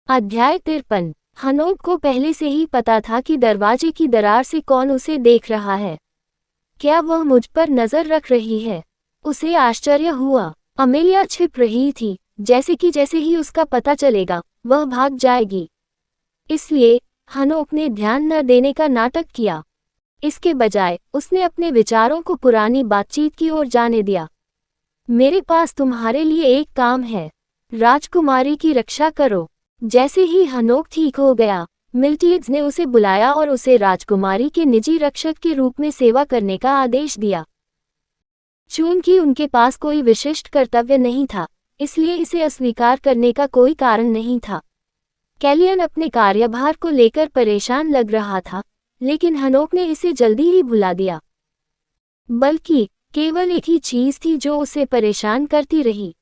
अध्याय 53। हनोक को पहले से ही पता था कि दरवाजे की दरार से कौन उसे देख रहा है। क्या वह मुझ पर नजर रख रही है? उसे आश्चर्य हुआ। अमेलिया छिप रही थी, जैसे ही उसका पता चलेगा वह भाग जाएगी। इसलिए हनोक ने ध्यान न देने का नाटक किया। इसके बजाय उसने अपने विचारों को पुरानी बातचीत की ओर जाने दिया। मेरे पास तुम्हारे लिए एक काम है, राजकुमारी की रक्षा करो। जैसे ही हनोक ठीक हो गया, मिल्टियड्स ने उसे बुलाया और उसे राजकुमारी के निजी रक्षक के रूप में सेवा करने का आदेश दिया। चूंकि उनके पास कोई विशिष्ट कर्तव्य नहीं था, इसलिए इसे अस्वीकार करने का कोई कारण नहीं था। कैलियन अपने कार्यभार को लेकर परेशान लग रहा था, लेकिन हनोक ने इसे जल्दी ही भुला दिया। बल्कि केवल एक ही चीज थी जो उसे परेशान करती रही।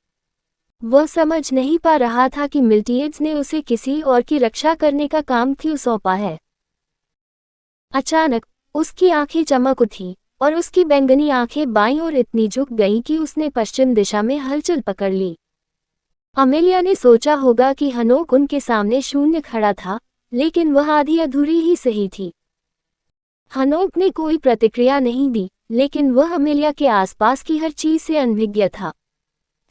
वह समझ नहीं पा रहा था कि मिल्टियड्स ने उसे किसी और की रक्षा करने का काम क्यों सौंपा है। अचानक उसकी आंखें चमक उठी और उसकी बैंगनी आंखें बाईं ओर इतनी झुक गईं कि उसने पश्चिम दिशा में हलचल पकड़ ली। अमेलिया ने सोचा होगा कि हनोक उनके सामने शून्य खड़ा था, लेकिन वह आधी अधूरी ही सही थी। हनोक ने कोई प्रतिक्रिया नहीं दी, लेकिन वह अमेलिया के आसपास की हर चीज से अनभिज्ञ था।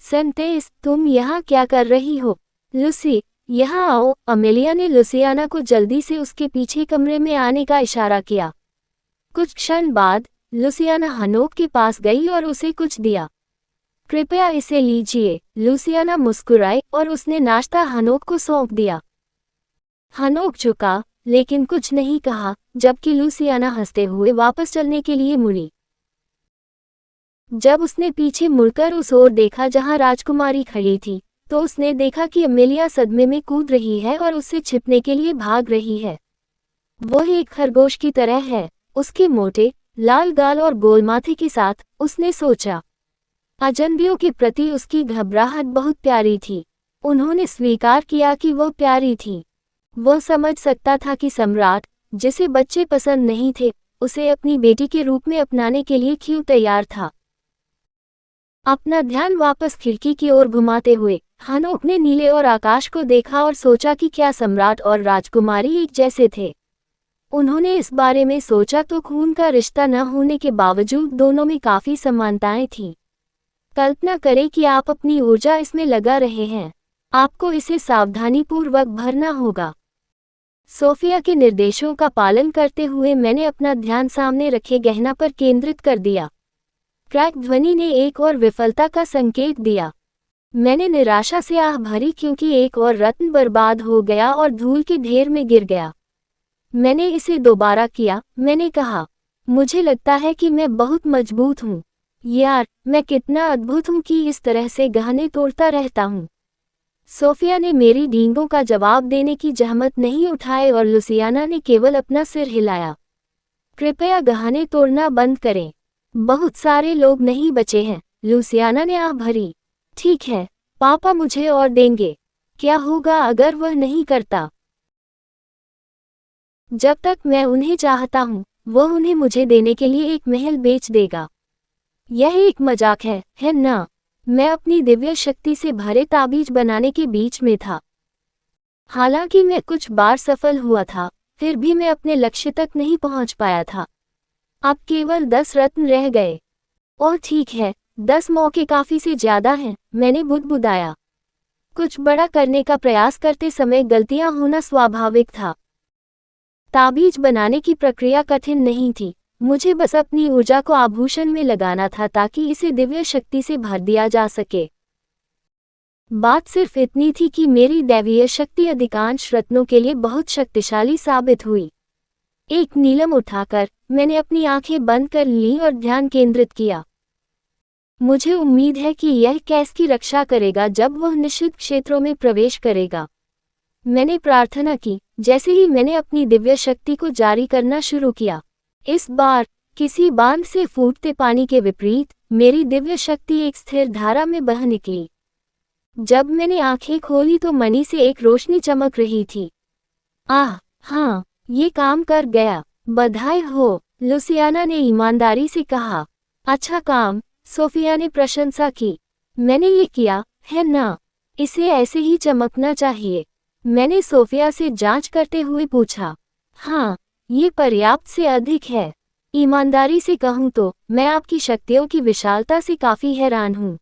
सेंटेस, तुम यहाँ क्या कर रही हो? लूसी, यहाँ आओ। अमेलिया ने लुसियाना को जल्दी से उसके पीछे कमरे में आने का इशारा किया। कुछ क्षण बाद लुसियाना हनोक के पास गई और उसे कुछ दिया। कृपया इसे लीजिए। लुसियाना मुस्कुराई और उसने नाश्ता हनोक को सौंप दिया। हनोक झुका, लेकिन कुछ नहीं कहा, जबकि लुसियाना हंसते हुए वापस चलने के लिए मुड़ी। जब उसने पीछे मुड़कर उस ओर देखा जहां राजकुमारी खड़ी थी, तो उसने देखा कि अमेलिया सदमे में कूद रही है और उससे छिपने के लिए भाग रही है। वह एक खरगोश की तरह है, उसके मोटे लाल गाल और गोल माथे के साथ, उसने सोचा। अजनबियों के प्रति उसकी घबराहट बहुत प्यारी थी। उन्होंने स्वीकार किया कि वह प्यारी थी। वह समझ सकता था कि सम्राट, जिसे बच्चे पसंद नहीं थे, उसे अपनी बेटी के रूप में अपनाने के लिए क्यों तैयार था। अपना ध्यान वापस खिड़की की ओर घुमाते हुए हनोक ने नीले और आकाश को देखा और सोचा कि क्या सम्राट और राजकुमारी एक जैसे थे। उन्होंने इस बारे में सोचा तो खून का रिश्ता न होने के बावजूद दोनों में काफी समानताएं थीं। कल्पना करें कि आप अपनी ऊर्जा इसमें लगा रहे हैं। आपको इसे सावधानीपूर्वक भरना होगा। सोफिया के निर्देशों का पालन करते हुए मैंने अपना ध्यान सामने रखे गहना पर केंद्रित कर दिया। क्रैक ध्वनि ने एक और विफलता का संकेत दिया। मैंने निराशा से आह भरी क्योंकि एक और रत्न बर्बाद हो गया और धूल के ढेर में गिर गया। मैंने इसे दोबारा किया। मैंने कहा, मुझे लगता है कि मैं बहुत मजबूत हूँ। यार, मैं कितना अद्भुत हूँ कि इस तरह से गहने तोड़ता रहता हूँ। सोफिया ने मेरी डींगों का जवाब देने की जहमत नहीं उठाई और लुसियाना ने केवल अपना सिर हिलाया। कृपया गहने तोड़ना बंद करें। बहुत सारे लोग नहीं बचे हैं। लुसियाना ने आह भरी। ठीक है, पापा मुझे और देंगे। क्या होगा अगर वह नहीं करता? जब तक मैं उन्हें चाहता हूँ, वह उन्हें मुझे देने के लिए एक महल बेच देगा। यह एक मजाक है ना? मैं अपनी दिव्य शक्ति से भरे ताबीज बनाने के बीच में था। हालांकि मैं कुछ बार सफल हुआ था, फिर भी मैं अपने लक्ष्य तक नहीं पहुंच पाया था। अब केवल 10 रत्न रह गए। और ठीक है, 10 मौके काफी से ज्यादा हैं, मैंने बुदबुदाया। कुछ बड़ा करने का प्रयास करते समय गलतियां होना स्वाभाविक था। ताबीज बनाने की प्रक्रिया कठिन नहीं थी। मुझे बस अपनी ऊर्जा को आभूषण में लगाना था ताकि इसे दिव्य शक्ति से भर दिया जा सके। बात सिर्फ इतनी थी कि मेरी दैवीय शक्ति अधिकांश रत्नों के लिए बहुत शक्तिशाली साबित हुई। एक नीलम उठाकर मैंने अपनी आंखें बंद कर लीं और ध्यान केंद्रित किया। मुझे उम्मीद है कि यह कैस की रक्षा करेगा जब वह निषिद्ध क्षेत्रों में प्रवेश करेगा। मैंने प्रार्थना की। जैसे ही मैंने अपनी दिव्य शक्ति को जारी करना शुरू किया, इस बार किसी बांध से फूटते पानी के विपरीत मेरी दिव्य शक्ति एक स्थिर धारा में बह निकली। जब मैंने आंखें खोली तो मणि से एक रोशनी चमक रही थी। आह हाँ, ये काम कर गया। बधाई हो, लुसियाना ने ईमानदारी से कहा। अच्छा काम, सोफिया ने प्रशंसा की। मैंने ये किया, है ना? इसे ऐसे ही चमकना चाहिए। मैंने सोफिया से जांच करते हुए पूछा। हाँ, ये पर्याप्त से अधिक है। ईमानदारी से कहूँ तो मैं आपकी शक्तियों की विशालता से काफ़ी हैरान हूँ।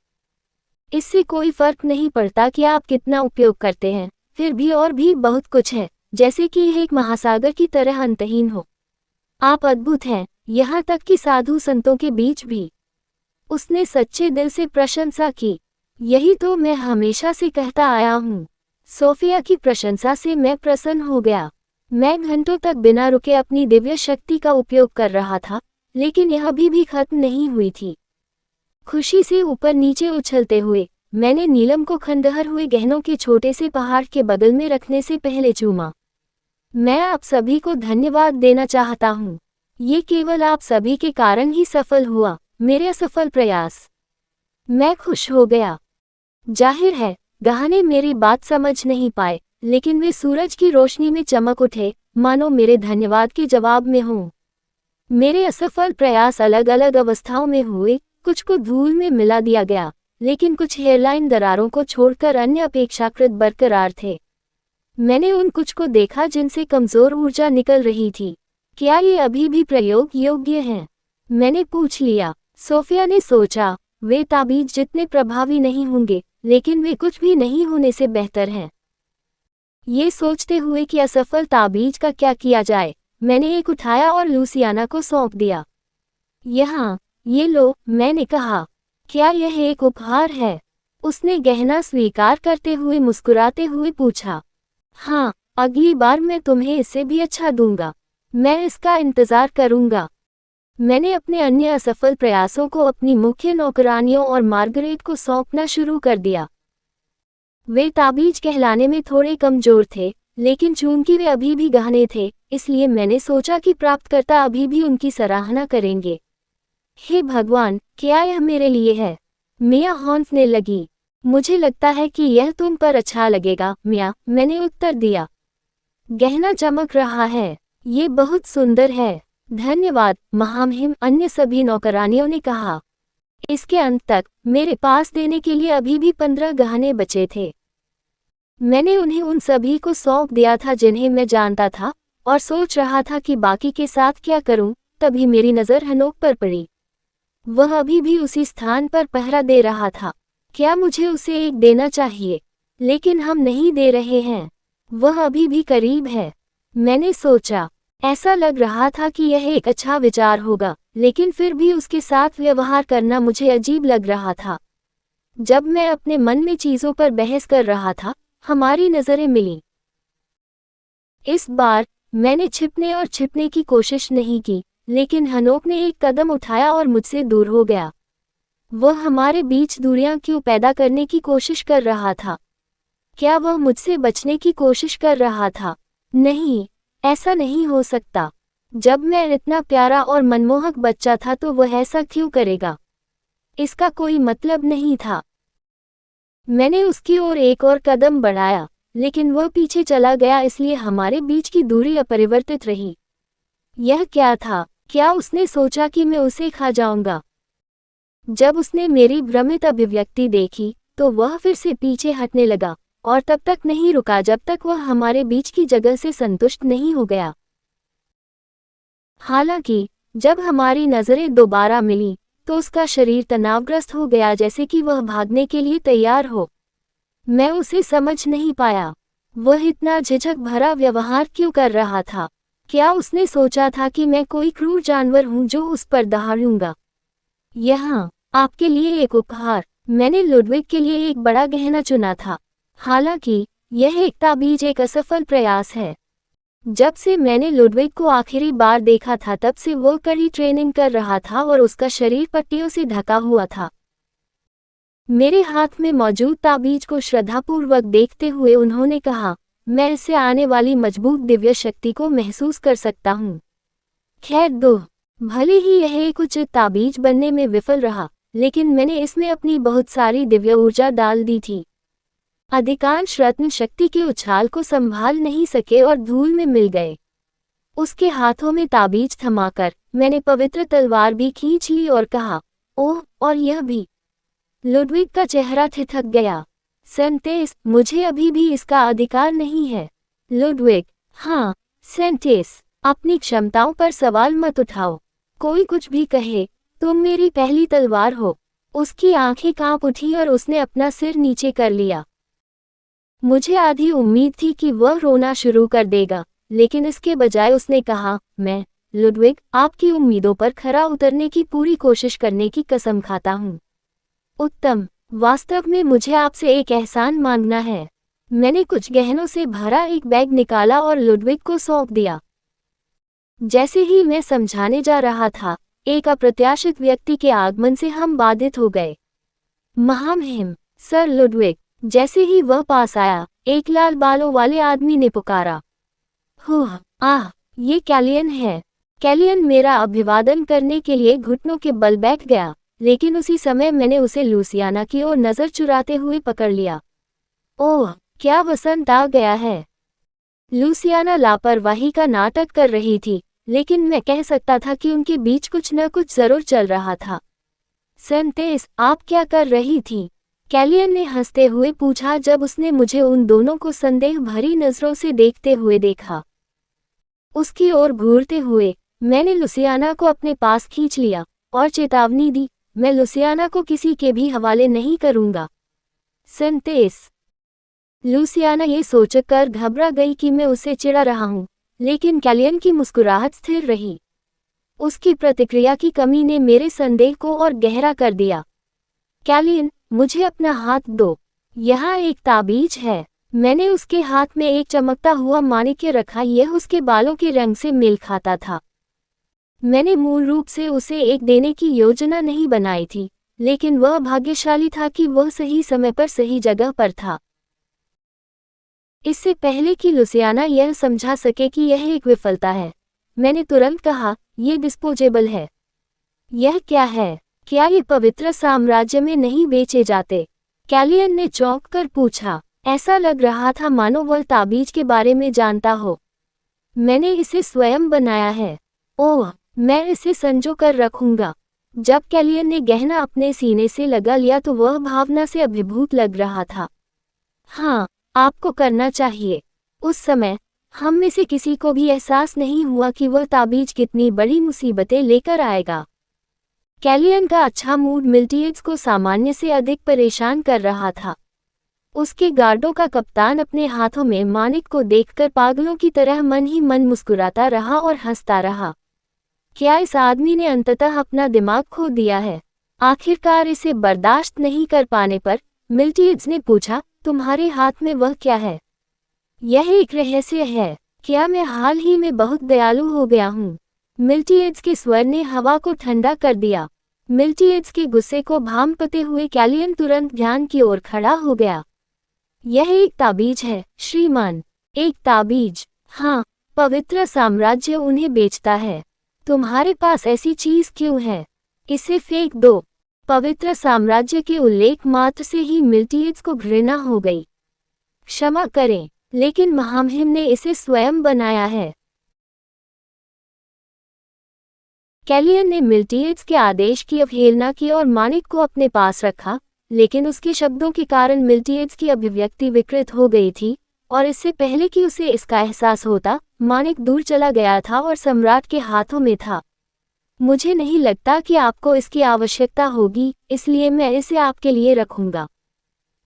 इससे कोई फर्क नहीं पड़ता कि आप कितना उपयोग करते हैं, फिर भी और भी बहुत कुछ है, जैसे कि यह एक महासागर की तरह अंतहीन हो। आप अद्भुत हैं, यहाँ तक कि साधु संतों के बीच भी। उसने सच्चे दिल से प्रशंसा की। यही तो मैं हमेशा से कहता आया हूँ। सोफिया की प्रशंसा से मैं प्रसन्न हो गया। मैं घंटों तक बिना रुके अपनी दिव्य शक्ति का उपयोग कर रहा था, लेकिन यह अभी भी खत्म नहीं हुई थी। खुशी से ऊपर नीचे उछलते हुए मैंने नीलम को खंडहर हुए गहनों के छोटे से पहाड़ के बगल में रखने से पहले चूमा। मैं आप सभी को धन्यवाद देना चाहता हूँ। ये केवल आप सभी के कारण ही सफल हुआ, मेरे असफल प्रयास। मैं खुश हो गया। जाहिर है, गहने मेरी बात समझ नहीं पाए, लेकिन वे सूरज की रोशनी में चमक उठे, मानो मेरे धन्यवाद के जवाब में हों। मेरे असफल प्रयास अलग अलग अवस्थाओं में हुए, कुछ को धूल में मिला दिया गया, लेकिन कुछ हेयरलाइन दरारों को छोड़कर अन्य अपेक्षाकृत बरकरार थे। मैंने उन कुछ को देखा जिनसे कमजोर ऊर्जा निकल रही थी। क्या ये अभी भी प्रयोग योग्य हैं? मैंने पूछ लिया। सोफिया ने सोचा, वे ताबीज जितने प्रभावी नहीं होंगे, लेकिन वे कुछ भी नहीं होने से बेहतर हैं। ये सोचते हुए कि असफल ताबीज का क्या किया जाए, मैंने एक उठाया और लूसियाना को सौंप दिया। यहाँ, ये लो, मैंने कहा। क्या यह एक उपहार है? उसने गहना स्वीकार करते हुए मुस्कुराते हुए पूछा। हाँ, अगली बार मैं तुम्हें इससे भी अच्छा दूंगा। मैं इसका इंतजार करूंगा। मैंने अपने अन्य असफल प्रयासों को अपनी मुख्य नौकरानियों और मार्गरेट को सौंपना शुरू कर दिया। वे ताबीज कहलाने में थोड़े कमजोर थे, लेकिन चूंकि वे अभी भी गहने थे, इसलिए मैंने सोचा कि प्राप्तकर्ता अभी भी उनकी सराहना करेंगे। हे भगवान, क्या यह मेरे लिए है? मिया हौंकने लगी। मुझे लगता है कि यह तुम पर अच्छा लगेगा, मिया, मैंने उत्तर दिया। गहना चमक रहा है। ये बहुत सुंदर है। धन्यवाद, महामहिम, अन्य सभी नौकरानियों ने कहा। इसके अंत तक मेरे पास देने के लिए अभी भी 15 गहने बचे थे। मैंने उन्हें उन सभी को सौंप दिया था जिन्हें मैं जानता था, और सोच रहा था कि बाकी के साथ क्या करूं, तभी मेरी नज़र हनोक पर पड़ी। वह अभी भी उसी स्थान पर पहरा दे रहा था। क्या मुझे उसे एक देना चाहिए? लेकिन हम नहीं दे रहे हैं। वह अभी भी करीब है। मैंने सोचा। ऐसा लग रहा था कि यह एक अच्छा विचार होगा, लेकिन फिर भी उसके साथ व्यवहार करना मुझे अजीब लग रहा था। जब मैं अपने मन में चीज़ों पर बहस कर रहा था, हमारी नज़रें मिलीं। इस बार मैंने छिपने की कोशिश नहीं की, लेकिन हनोक ने एक कदम उठाया और मुझसे दूर हो गया। वह हमारे बीच दूरियां क्यों पैदा करने की कोशिश कर रहा था? क्या वह मुझसे बचने की कोशिश कर रहा था? नहीं, ऐसा नहीं हो सकता। जब मैं इतना प्यारा और मनमोहक बच्चा था तो वह ऐसा क्यों करेगा? इसका कोई मतलब नहीं था। मैंने उसकी ओर एक और कदम बढ़ाया, लेकिन वह पीछे चला गया, इसलिए हमारे बीच की दूरी अपरिवर्तित रही। यह क्या था? क्या उसने सोचा कि मैं उसे खा जाऊंगा? जब उसने मेरी भ्रमित अभिव्यक्ति देखी, तो वह फिर से पीछे हटने लगा, और तब तक नहीं रुका जब तक वह हमारे बीच की जगह से संतुष्ट नहीं हो गया। हालांकि, जब हमारी नज़रें दोबारा मिलीं, तो उसका शरीर तनावग्रस्त हो गया, जैसे कि वह भागने के लिए तैयार हो। मैं उसे समझ नहीं पाया। वह इतना झिझक भरा व्यवहार क्यों कर रहा था? क्या उसने सोचा था कि मैं कोई क्रूर जानवर हूं जो उस पर दहाड़ूंगा? यहाँ, आपके लिए एक उपहार। मैंने लुडविग के लिए एक बड़ा गहना चुना था। हालांकि, यह एक ताबीज एक असफल प्रयास है। जब से मैंने लुडविग को आखिरी बार देखा था तब से वो कड़ी ट्रेनिंग कर रहा था और उसका शरीर पट्टियों से ढका हुआ था। मेरे हाथ में मौजूद ताबीज को श्रद्धापूर्वक देखते हुए उन्होंने कहा, मैं इससे आने वाली मजबूत दिव्य शक्ति को महसूस कर सकता हूँ। खैर दो, भले ही यह एक उचित ताबीज बनने में विफल रहा, लेकिन मैंने इसमें अपनी बहुत सारी दिव्य ऊर्जा डाल दी थी। अधिकांश रत्न शक्ति के उछाल को संभाल नहीं सके और धूल में मिल गए। उसके हाथों में ताबीज थमाकर मैंने पवित्र तलवार भी खींच ली और कहा, ओह, और यह भी। लुडविग का चेहरा ठिठक गया। सेंटेस, मुझे अभी भी इसका अधिकार नहीं है। लुडविग, हाँ। सेंटेस, अपनी क्षमताओं पर सवाल मत उठाओ। कोई कुछ भी कहे, तुम मेरी पहली तलवार हो। उसकी आंखें कांप उठी और उसने अपना सिर नीचे कर लिया। मुझे आधी उम्मीद थी कि वह रोना शुरू कर देगा, लेकिन इसके बजाय उसने कहा, मैं, लुडविग, आपकी उम्मीदों पर खरा उतरने की पूरी कोशिश करने की कसम खाता हूँ। उत्तम, वास्तव में मुझे आपसे एक एहसान मांगना है। मैंने कुछ गहनों से भरा एक बैग निकाला और लुडविग को सौंप दिया। जैसे ही मैं समझाने जा रहा था, एक अप्रत्याशित व्यक्ति के आगमन से हम बाधित हो गए। महामहिम, सर लुडविग। जैसे ही वह पास आया, एक लाल बालों वाले आदमी ने पुकारा, हुआ, आह, ये कैलियन है। कैलियन मेरा अभिवादन करने के लिए घुटनों के बल बैठ गया, लेकिन उसी समय मैंने उसे लूसियाना की ओर नजर चुराते हुए पकड़ लिया। ओह, क्या वसंत आ गया है। लूसियाना लापरवाही का नाटक कर रही थी, लेकिन मैं कह सकता था कि उनके बीच कुछ न कुछ जरूर चल रहा था। सेंटेस, आप क्या कर रही थी? कैलियन ने हंसते हुए पूछा जब उसने मुझे उन दोनों को संदेह भरी नजरों से देखते हुए देखा। उसकी ओर घूरते हुए, मैंने लुसियाना को अपने पास खींच लिया और चेतावनी दी, मैं लुसियाना को किसी के भी हवाले नहीं करूंगा। सेंटेस। लुसियाना ये सोचकर घबरा गई कि मैं उसे चिढ़ा रहा हूं, लेकिन कैलियन की मुस्कुराहट स्थिर रही। उसकी प्रतिक्रिया की कमी ने मेरे संदेह को और गहरा कर दिया। कैलियन, मुझे अपना हाथ दो। यहाँ एक ताबीज है। मैंने उसके हाथ में एक चमकता हुआ माणिक्य रखा, यह उसके बालों के रंग से मेल खाता था। मैंने मूल रूप से उसे एक देने की योजना नहीं बनाई थी, लेकिन वह भाग्यशाली था कि वह सही समय पर सही जगह पर था। इससे पहले कि लुसियाना यह समझा सके कि यह एक विफलता है, मैंने तुरंत कहा, यह डिस्पोजेबल है। यह क्या है? क्या ये पवित्र साम्राज्य में नहीं बेचे जाते? कैलियन ने चौंक कर पूछा। ऐसा लग रहा था मानो वह ताबीज के बारे में जानता हो। मैंने इसे स्वयं बनाया है। ओह, मैं इसे संजो कर रखूंगा। जब कैलियन ने गहना अपने सीने से लगा लिया तो वह भावना से अभिभूत लग रहा था। हाँ, आपको करना चाहिए। उस समय हम में से किसी को भी एहसास नहीं हुआ कि वह ताबीज कितनी बड़ी मुसीबतें लेकर आएगा। कैलियन का अच्छा मूड मिल्टियड्स को सामान्य से अधिक परेशान कर रहा था। उसके गार्डों का कप्तान अपने हाथों में माणिक को देखकर पागलों की तरह मन ही मन मुस्कुराता रहा और हंसता रहा। क्या इस आदमी ने अंततः अपना दिमाग खो दिया है? आखिरकार इसे बर्दाश्त नहीं कर पाने पर मिल्टियड्स ने पूछा, तुम्हारे हाथ में वह क्या है? यह एक रहस्य है। क्या मैं हाल ही में बहुत दयालु हो गया हूँ? मिल्टियड्स के स्वर ने हवा को ठंडा कर दिया। मिल्टियड्स के गुस्से को भांपते हुए कैलियन तुरंत ध्यान की ओर खड़ा हो गया। यह एक ताबीज है, श्रीमान। एक ताबीज? हाँ, पवित्र साम्राज्य उन्हें बेचता है। तुम्हारे पास ऐसी चीज क्यों है? इसे फेंक दो। पवित्र साम्राज्य के उल्लेख मात्र से ही मिल्टियड्स को घृणा हो गई। क्षमा करें, लेकिन महामहिम ने इसे स्वयं बनाया है। कैलियन ने मिल्टियड्स के आदेश की अवहेलना की और माणिक को अपने पास रखा, लेकिन उसके शब्दों के कारण मिल्टियड्स की अभिव्यक्ति विकृत हो गई थी, और इससे पहले कि उसे इसका एहसास होता, माणिक दूर चला गया था और सम्राट के हाथों में था। मुझे नहीं लगता कि आपको इसकी आवश्यकता होगी, इसलिए मैं इसे आपके लिए रखूंगा।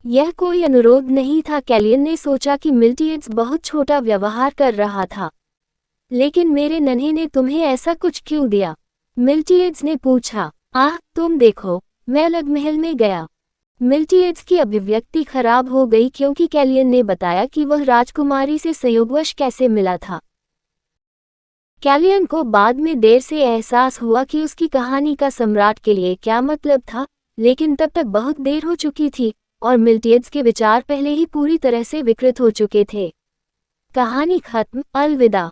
यह कोई अनुरोध नहीं था। कैलियन ने सोचा कि मिल्टियड्स बहुत छोटा व्यवहार कर रहा था। लेकिन मेरे नन्हे ने तुम्हें ऐसा कुछ क्यों दिया? मिल्टियड्स ने पूछा। आह, तुम देखो, मैं अलग महल में गया। मिल्टियड्स की अभिव्यक्ति खराब हो गई क्योंकि कैलियन ने बताया कि वह राजकुमारी से संयोगवश कैसे मिला था। कैलियन को बाद में देर से एहसास हुआ कि उसकी कहानी का सम्राट के लिए क्या मतलब था, लेकिन तब तक बहुत देर हो चुकी थी और मिल्टियड्स के विचार पहले ही पूरी तरह से विकृत हो चुके थे। कहानी खत्म। अलविदा।